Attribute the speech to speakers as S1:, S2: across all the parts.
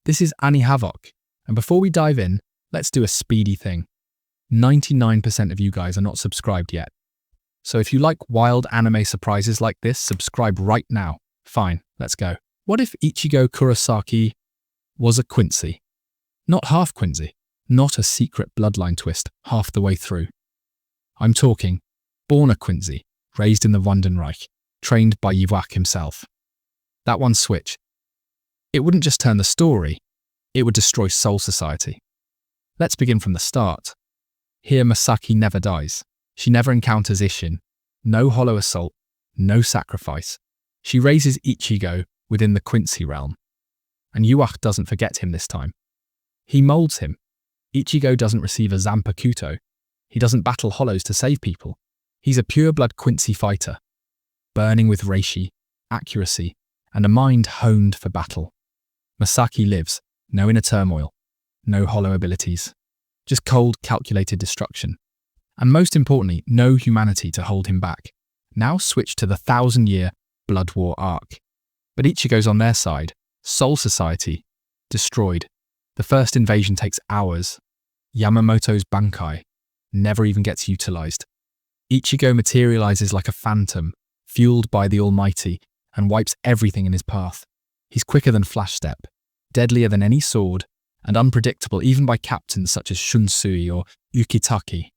S1: This is Yhwach, and before we dive in, let's do a speedy thing. 99% of you guys are not subscribed yet. So if you like wild anime surprises like this, subscribe right now. Fine, let's go. What if Ichigo Kurosaki was a Quincy? Not half Quincy, not a secret bloodline twist half the way through. I'm talking born a Quincy, raised in the Wandenreich, trained by Yhwach himself. That one switch. It wouldn't just turn the story, it would destroy Soul Society. Let's begin from the start. Here Masaki never dies. She never encounters Isshin. No hollow assault, no sacrifice. She raises Ichigo within the Quincy realm. And Yhwach doesn't forget him this time. He molds him. Ichigo doesn't receive a Zanpakuto. He doesn't battle hollows to save people. He's a pure-blood Quincy fighter, burning with reishi, accuracy, and a mind honed for battle. Masaki lives, no inner turmoil, no hollow abilities, just cold, calculated destruction. And most importantly, no humanity to hold him back. Now switch to the 1,000-year Blood War arc. But Ichigo's on their side. Soul Society, destroyed. The first invasion takes hours. Yamamoto's bankai never even gets utilized. Ichigo materializes like a phantom, fueled by the Almighty, and wipes everything in his path. He's quicker than Flash Step, deadlier than any sword, and unpredictable even by captains such as Shunsui or Ukitake.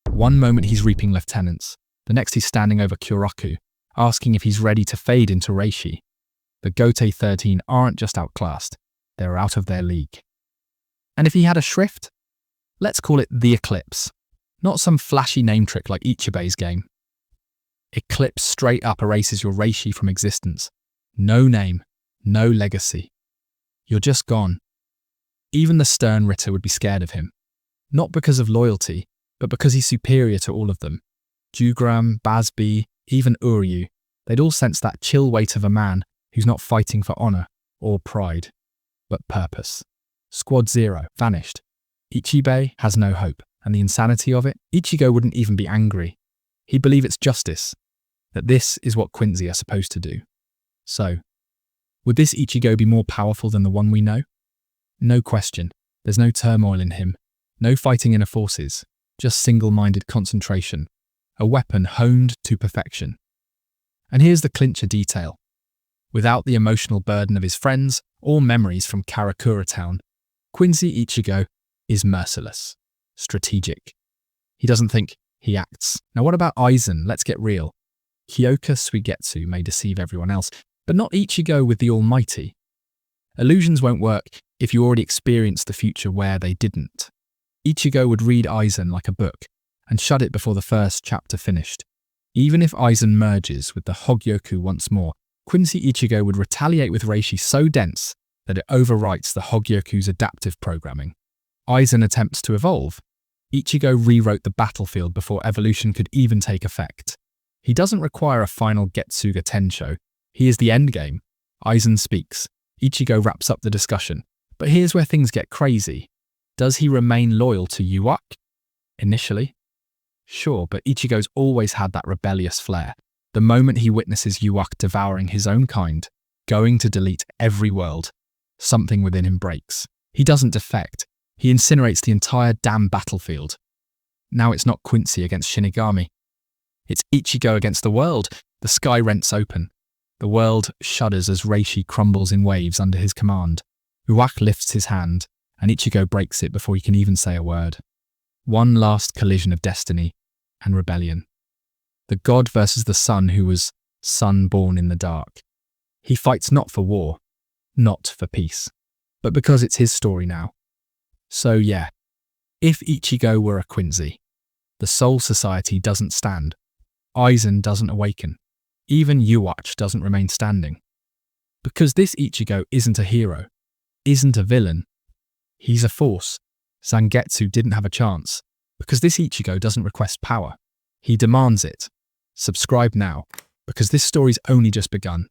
S1: One moment he's reaping lieutenants, the next he's standing over Kyoraku, asking if he's ready to fade into reishi. The Gote 13 aren't just outclassed, they're out of their league. And if he had a shrift? Let's call it the Eclipse. Not some flashy name trick like Ichibe's game. Eclipse straight up erases your reishi from existence. No name, no legacy. You're just gone. Even the stern Ritter would be scared of him. Not because of loyalty, but because he's superior to all of them. Jugram, Basbi, even Uryu, they'd all sense that chill weight of a man who's not fighting for honor or pride, but purpose. Squad Zero, vanished. Ichibe has no hope, and the insanity of it, Ichigo wouldn't even be angry. He'd believe it's justice, that this is what Quincy are supposed to do. So, would this Ichigo be more powerful than the one we know? No question. There's no turmoil in him, no fighting inner forces, just single-minded concentration, a weapon honed to perfection. And here's the clincher detail. Without the emotional burden of his friends or memories from Karakura Town, Quincy Ichigo is merciless, strategic. He doesn't think, he acts. Now what about Aizen? Let's get real. Kyoka Suigetsu may deceive everyone else, but not Ichigo with the Almighty. Illusions won't work if you already experienced the future where they didn't. Ichigo would read Aizen like a book and shut it before the first chapter finished. Even if Aizen merges with the Hogyoku once more, Quincy Ichigo would retaliate with reishi so dense that it overwrites the Hogyoku's adaptive programming. Aizen attempts to evolve. Ichigo rewrote the battlefield before evolution could even take effect. He doesn't require a final Getsuga Tensho. He is the endgame. Aizen speaks. Ichigo wraps up the discussion. But here's where things get crazy. Does he remain loyal to Yhwach? Initially? Sure, but Ichigo's always had that rebellious flair. The moment he witnesses Yhwach devouring his own kind, going to delete every world, something within him breaks. He doesn't defect. He incinerates the entire damn battlefield. Now it's not Quincy against Shinigami. It's Ichigo against the world. The sky rents open. The world shudders as reishi crumbles in waves under his command. Yhwach lifts his hand, and Ichigo breaks it before he can even say a word. One last collision of destiny and rebellion. The god versus the son who was son born in the dark. He fights not for war, not for peace, but because it's his story now. So yeah, if Ichigo were a Quincy, the Soul Society doesn't stand. Aizen doesn't awaken. Even Yhwach doesn't remain standing. Because this Ichigo isn't a hero, isn't a villain. He's a force. Zangetsu didn't have a chance. Because this Ichigo doesn't request power. He demands it. Subscribe now, because this story's only just begun.